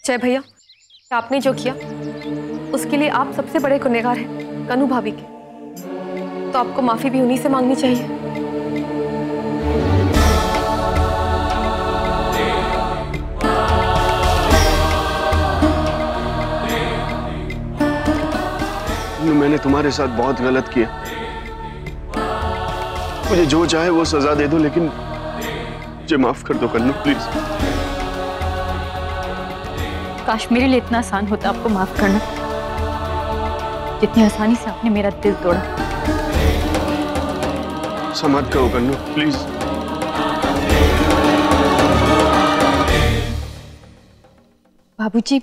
जय भैया, आपने जो किया उसके लिए आप सबसे बड़े गुनहगार हैं कन्नू भाभी के, तो आपको माफी भी उन्हीं से मांगनी चाहिए। मैंने तुम्हारे साथ बहुत गलत किया, मुझे जो चाहे वो सजा दे दो, लेकिन मुझे माफ कर दो कन्नू, प्लीज। काश मेरे लिए इतना आसान होता आपको माफ करना, जितनी आसानी से आपने मेरा दिल तोड़ा। मत कहो कन्नू, प्लीज। बाबूजी,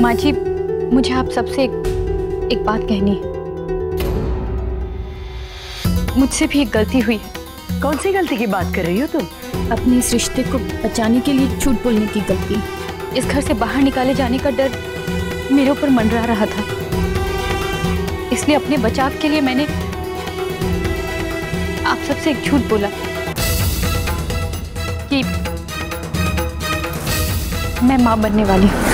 माँ जी, मुझे आप सबसे एक बात कहनी है। मुझसे भी एक गलती हुई है। कौन सी गलती की बात कर रही हो तुम? अपने इस रिश्ते को बचाने के लिए झूठ बोलने की गलती। इस घर से बाहर निकाले जाने का डर मेरे ऊपर मंडरा रहा था, इसलिए अपने बचाव के लिए मैंने आप सबसे एक झूठ बोला कि मैं मां बनने वाली हूं।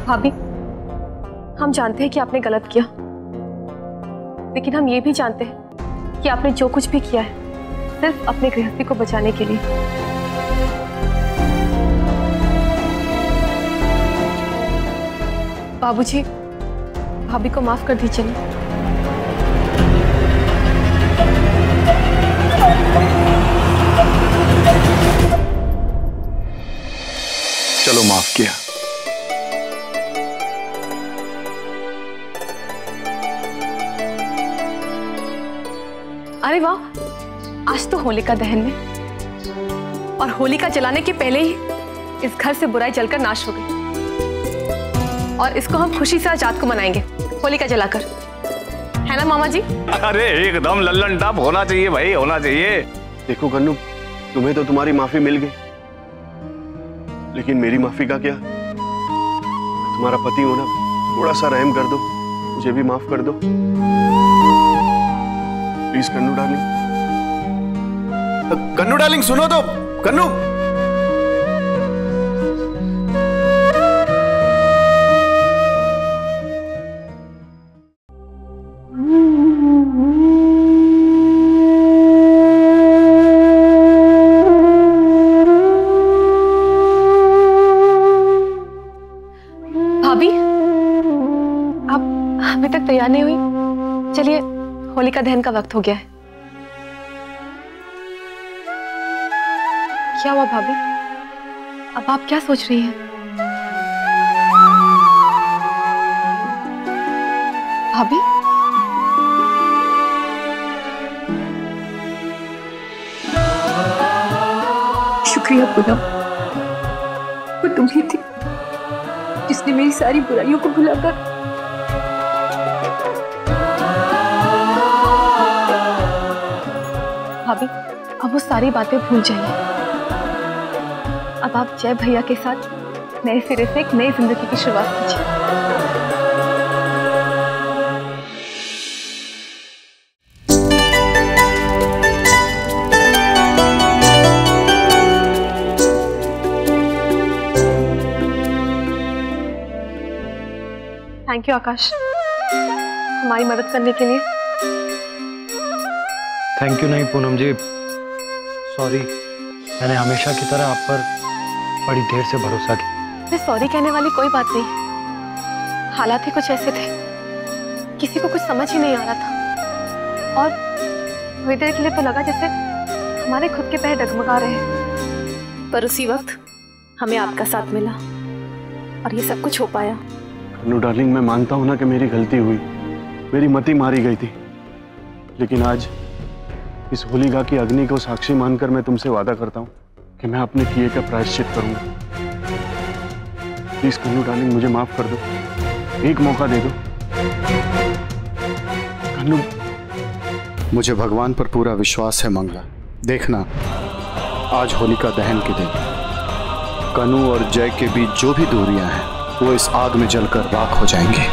भाभी, हम जानते हैं कि आपने गलत किया, लेकिन हम ये भी जानते हैं कि आपने जो कुछ भी किया है सिर्फ अपने गृहस्थी को बचाने के लिए। बाबूजी, भाभी को माफ कर दीजिए। चलो, माफ किया। अरे वाह, आज तो होलिका दहन में, और होलिका जलाने के पहले ही इस घर से बुराई जलकर नाश हो गई, और इसको हम खुशी से आज रात को मनाएंगे होलिका जलाकर, है ना मामा जी? अरे एकदम लल्लन टॉप होना चाहिए भाई, होना चाहिए। देखो कन्नू, तुम्हें तो तुम्हारी माफी मिल गई, लेकिन मेरी माफी का क्या? तुम्हारा पति हो ना, थोड़ा सा रहम कर दो, मुझे भी माफ कर दो please Kannu darling. Kannu darling सुनो तो, कन्नू। भाभी, आप अभी तक तैयार नहीं हुई? चलिए, होलिका दहन का वक्त हो गया है। क्या हुआ भाभी? अब आप क्या सोच रही हैं? भाभी, शुक्रिया पूनम, वो तुम ही थी जिसने मेरी सारी बुराइयों को भुलाकर भाभी, अब वो सारी बातें भूल जाइए। अब आप जय भैया के साथ नए सिरे से एक नई जिंदगी की शुरुआत कीजिए। थैंक यू आकाश, हमारी मदद करने के लिए। थैंक यू नहीं पूनम जी, सॉरी, मैंने हमेशा की तरह आप पर बड़ी देर से भरोसा किया। मैं सॉरी कहने वाली कोई बात नहीं, हालात ही कुछ ऐसे थे, किसी को कुछ समझ ही नहीं आ रहा था, और थोड़ी देर के लिए तो लगा जैसे हमारे खुद के पैर डगमगा रहे हैं, पर उसी वक्त हमें आपका साथ मिला और ये सब कुछ हो पाया। कन्नू डार्लिंग, मैं मानता हूं ना कि मेरी गलती हुई, मेरी मति मारी गई थी, लेकिन आज इस होलिका की अग्नि को साक्षी मानकर मैं तुमसे वादा करता हूं कि मैं अपने किए का प्रायश्चित करूंगा। प्लीज कन्नू डार्लिंग, मुझे माफ कर दो, एक मौका दे दो। कन्नू, मुझे भगवान पर पूरा विश्वास है मंगला। देखना, आज होलिका दहन के दिन कन्नू और जय के बीच जो भी दूरियां हैं वो इस आग में जलकर राख हो जाएंगे।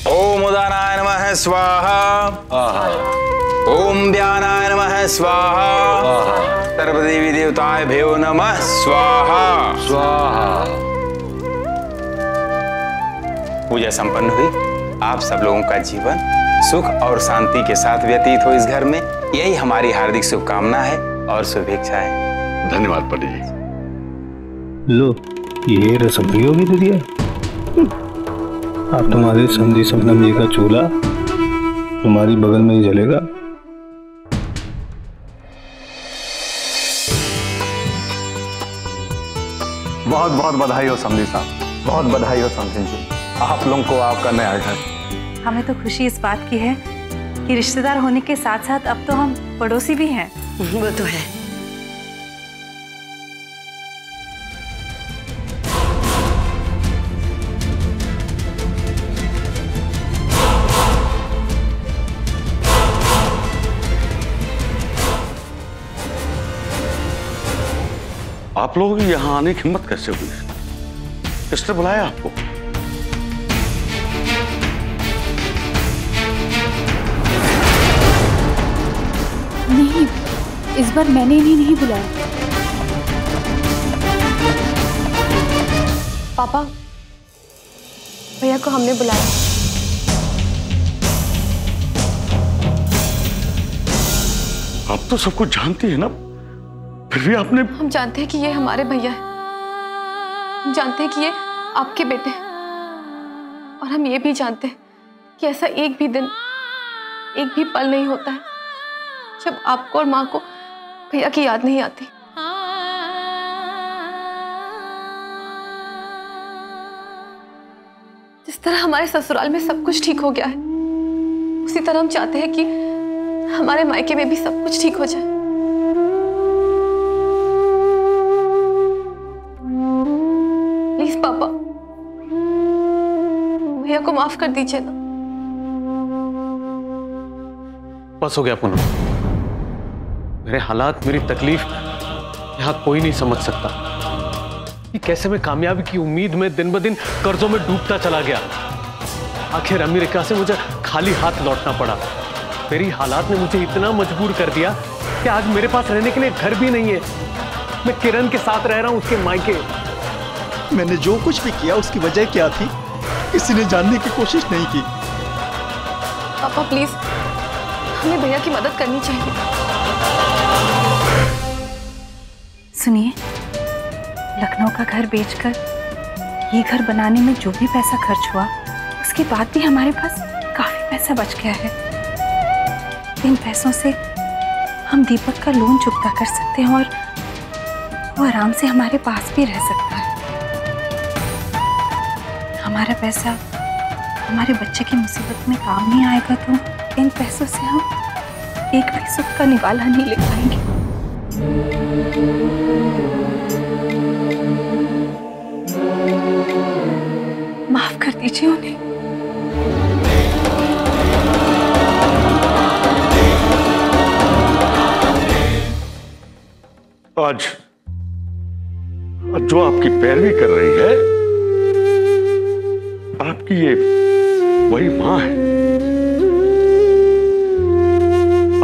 ओम उदानाय नमः स्वाहा, ओम व्यानाय नमः स्वाहा, सर्वदेवी देवताय भ्यो नमः स्वाहा स्वाहा। पूजा संपन्न हुई। आप सब लोगों का जीवन सुख और शांति के साथ व्यतीत हो इस घर में, यही हमारी हार्दिक शुभकामना है और शुभेच्छा है। धन्यवाद पंडित जी। लो, ये रसोई भी दे दिया। अब तुम्हारे समझी सपनम जी का चूल्हा तुम्हारी बगल में ही जलेगा। बहुत बहुत बधाई हो समझी साहब, बहुत बधाई हो समझी जी, आप लोगों को आपका नया घर। हमें तो खुशी इस बात की है कि रिश्तेदार होने के साथ साथ अब तो हम पड़ोसी भी हैं। वो तो है। आप लोगों की यहाँ आने की हिम्मत कैसे हुई? किसने बुलाया आपको? नहीं, इस बार मैंने इन्हें नहीं बुलाया। पापा, भैया को हमने बुलाया। आप तो सब कुछ जानती है ना, फिर भी आपने। हम जानते हैं कि ये हमारे भैया हैं, हम जानते हैं कि ये आपके बेटे हैं, और हम ये भी जानते हैं कि ऐसा एक भी दिन, एक भी पल नहीं होता है जब आपको और माँ को भैया की याद नहीं आती। जिस तरह हमारे ससुराल में सब कुछ ठीक हो गया है, उसी तरह हम चाहते हैं कि हमारे मायके में भी सब कुछ ठीक हो जाए। प्लीज पापा, भैया को माफ कर दीजिए ना। बस हो गया पूनम, मेरे हालात, मेरी तकलीफ यहाँ कोई नहीं समझ सकता कि कैसे मैं कामयाबी की उम्मीद में दिन ब दिन कर्जों में डूबता चला गया। आखिर अमेरिका से मुझे खाली हाथ लौटना पड़ा। मेरी हालात ने मुझे इतना मजबूर कर दिया कि आज मेरे पास रहने के लिए घर भी नहीं है। मैं किरण के साथ रह रहा हूँ, उसके मायके। मैंने जो कुछ भी किया उसकी वजह क्या थी, किसी ने जानने की कोशिश नहीं की। पापा प्लीज, हमें भैया की मदद करनी चाहिए। सुनिए, लखनऊ का घर बेचकर ये घर बनाने में जो भी पैसा खर्च हुआ, उसके बाद भी हमारे पास काफी पैसा बच गया है। इन पैसों से हम दीपक का लोन चुकता कर सकते हैं और वो आराम से हमारे पास भी रह सकता है। हमारा पैसा हमारे बच्चे की मुसीबत में काम नहीं आएगा तो इन पैसों से हम एक भी सुख का निवाला नहीं ले पाएंगे। माफ कर दीजिए उन्हें। आज जो आपकी पैरवी कर रही है, आपकी ये वही माँ है,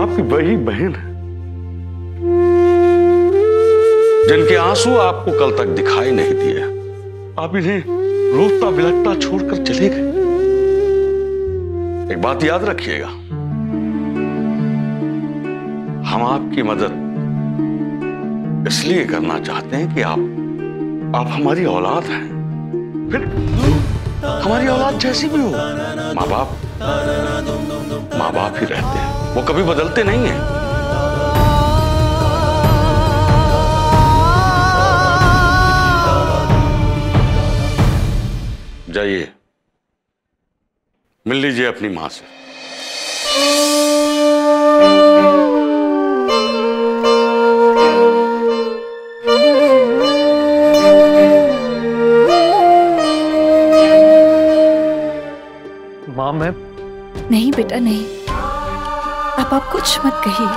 आपकी वही बहन है, जिनके आंसू आपको कल तक दिखाई नहीं दिए। आप इन्हें रोता बिलखता छोड़कर चले गए। एक बात याद रखिएगा, हम आपकी मदद इसलिए करना चाहते हैं कि आप हमारी औलाद हैं। फिर हमारी औलाद जैसी भी हो, माँ बाप ही रहते हैं, वो कभी बदलते नहीं हैं। जाइए, मिल लीजिए अपनी माँ से। माँ मैं नहीं बेटा नहीं, अब आप कुछ मत कहिए।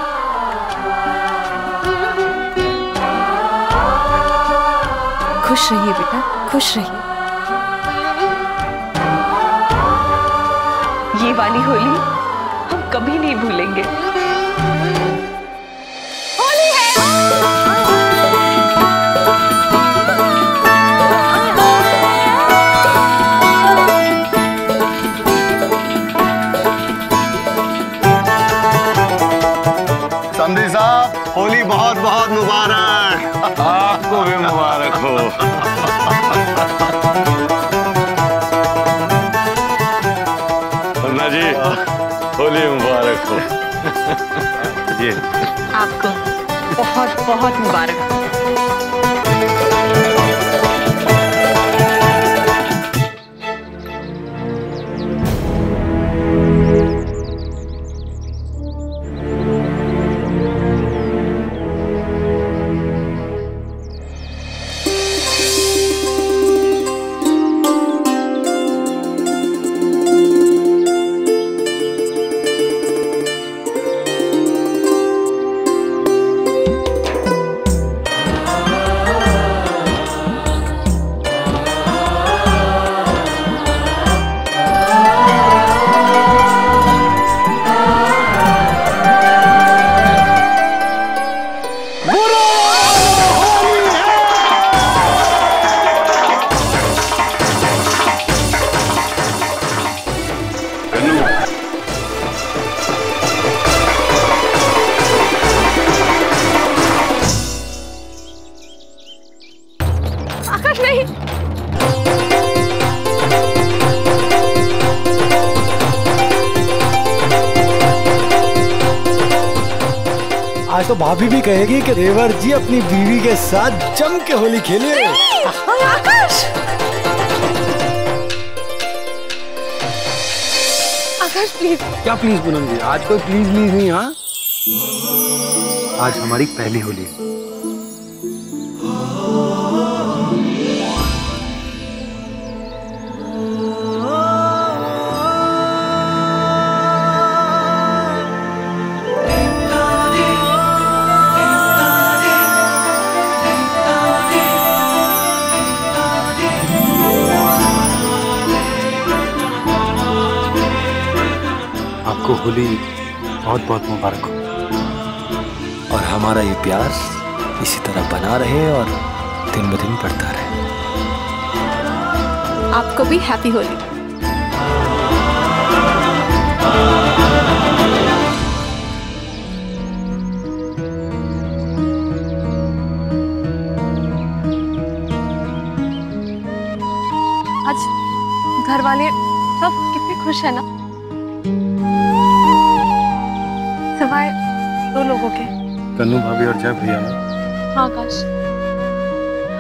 खुश रहिए बेटा, खुश रहिए। ये वाली होली हम कभी नहीं भूलेंगे। होली है। समधी साहब, होली बहुत बहुत मुबारक। आपको भी मुबारक हो। अन्ना जी, होली मुबारक हो। जी आपको बहुत बहुत मुबारक हो। आज तो भाभी भी कहेगी कि देवर जी अपनी बीवी के साथ जम के होली खेले। आकाश, आकाश प्लीज। क्या प्लीज पूनम जी, आज कोई प्लीज नहीं। हाँ, आज हमारी पहली होली। आपको होली बहुत बहुत मुबारक हो और हमारा ये प्यार इसी तरह बना रहे और दिन ब दिन बढ़ता रहे। आपको भी हैप्पी होली। आज घर वाले सब कितने खुश है ना, सिवाय 2 लोगों के। कन्नू भाभी और जय भैया ना। हाँ आकाश,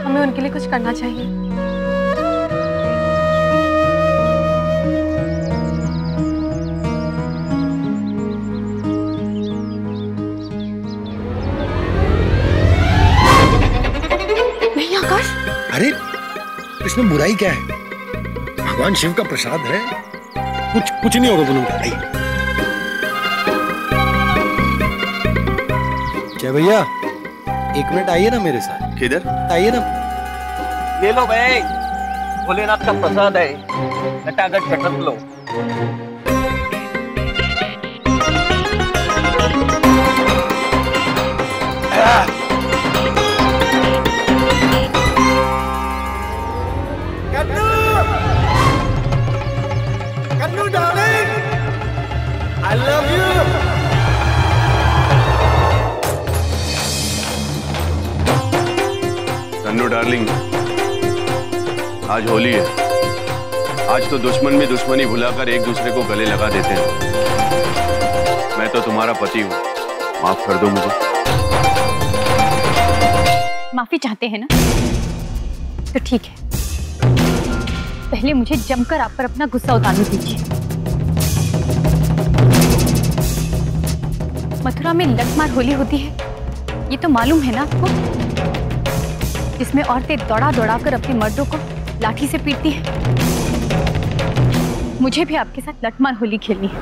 हमें उनके लिए कुछ करना चाहिए। नहीं आकाश। अरे इसमें बुराई क्या है? भगवान शिव का प्रसाद है, कुछ नहीं होगा। बोलो जय भैया, 1 मिनट आइए ना मेरे साथ। किधर? आइए ना। ले लो भाई, भोलेनाथ का प्रसाद है, घटाघट झटक लो। Kannu darling, I love you। Kannu darling, आज होली है। आज तो दुश्मन भी दुश्मनी भुलाकर एक दूसरे को गले लगा देते हैं। मैं तो तुम्हारा पति हूँ, माफ कर दो मुझे। माफी चाहते हैं ना, तो ठीक है। पहले मुझे जमकर आप पर अपना गुस्सा उतारने दीजिए। मथुरा में लठमार होली होती है, ये तो मालूम है ना आपको, जिसमें औरतें दौड़ा दौड़ा कर अपने मर्दों को लाठी से पीटती हैं। मुझे भी आपके साथ लठमार होली खेलनी है।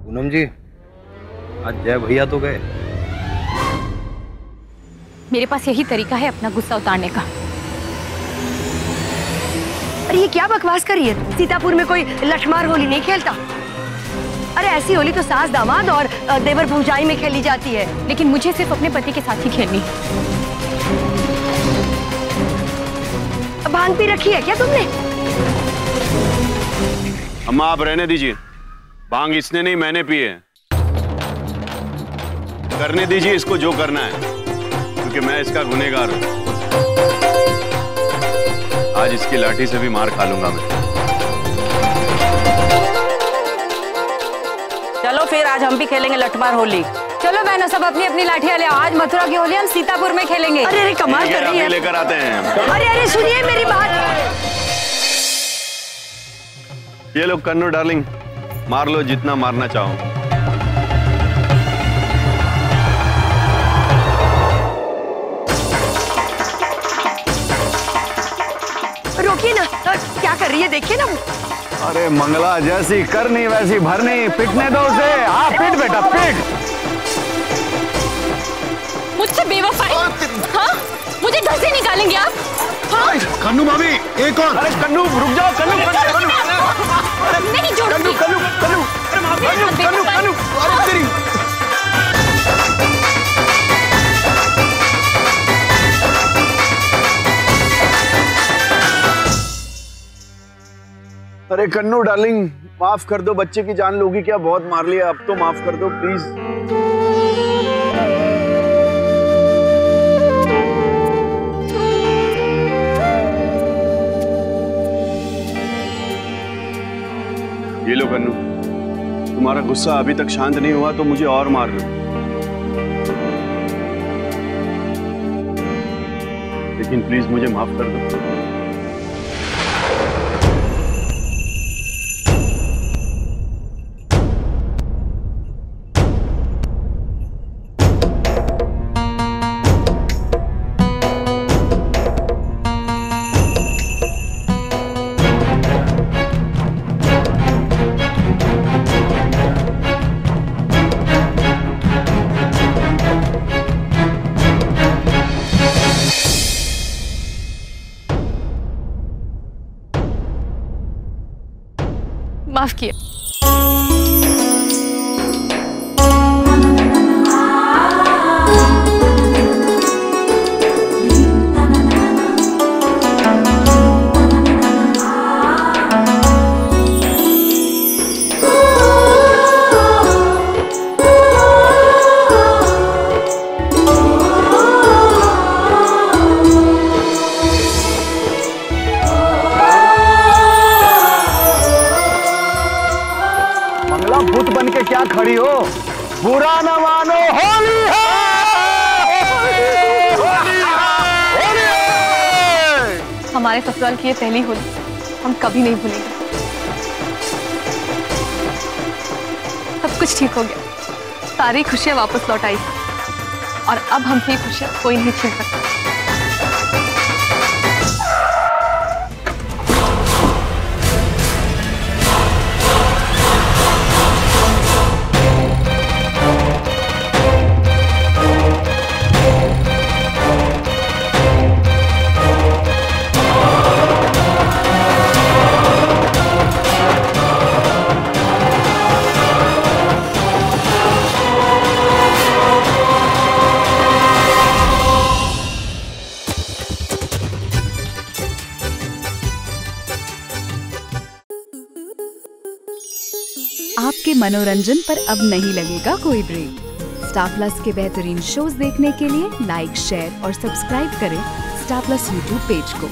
पूनम जी, आज जय भैया तो गए। मेरे पास यही तरीका है अपना गुस्सा उतारने का। अरे ये क्या बकवास कर रही है? सीतापुर में कोई लठमार होली नहीं खेलता। अरे ऐसी होली तो सास दामाद और देवर भौजाई में खेली जाती है। लेकिन मुझे सिर्फ अपने पति के साथ ही खेलनी है। भांग पी रखी है क्या तुमने? अम्मा आप रहने दीजिए, भांग इसने नहीं मैंने पी है। करने दीजिए इसको जो करना है, क्योंकि मैं इसका गुनहगार हूं। आज इसकी लाठी से भी मार खा लूंगा मैं। चलो फिर आज हम भी खेलेंगे लठमार होली। चलो बहनों, सब अपनी अपनी लाठियां ले। आज मथुरा की होली हम सीतापुर में खेलेंगे। अरे अरे कमाल कर रही है। लेकर आते हैं। अरे अरे सुनिए मेरी बात। ये लो कन्नू डार्लिंग, मार लो जितना मारना चाहो। रोकिए ना, क्या कर रही है देखिए ना। अरे मंगला, जैसी करनी वैसी भरनी, पिटने दो उसे। हाँ पिट बेटा पिट। मुझसे बेवफाई? हाँ? मुझे घर से निकालेंगे आप? हाँ? कन्नू भाभी, एक और। अरे कन्नू रुक जाओ, कन्नू नहीं जोड़ कन्नू कन्नू कन्नू कन्नू कन्नू अरे तेरी। अरे कन्नू डार्लिंग, माफ कर दो, बच्चे की जान लोगी क्या? बहुत मार लिया, अब तो माफ कर दो प्लीज। ये लो कन्नू, तुम्हारा गुस्सा अभी तक शांत नहीं हुआ तो मुझे और मार लो, लेकिन प्लीज मुझे माफ कर दो। माफ किया। भूत बन के क्या खड़ी हो? बुरा न मानो, होली है, होली है, होली है। हमारे ससुराल की ये पहली होली हम कभी नहीं भूलेंगे। सब कुछ ठीक हो गया, सारी खुशियां वापस लौट आई और अब हमसे ये खुशियां कोई नहीं छीन सकता। आपके मनोरंजन पर अब नहीं लगेगा कोई ब्रेक। स्टार प्लस के बेहतरीन शोज देखने के लिए लाइक, शेयर और सब्सक्राइब करें स्टार प्लस यूट्यूब पेज को।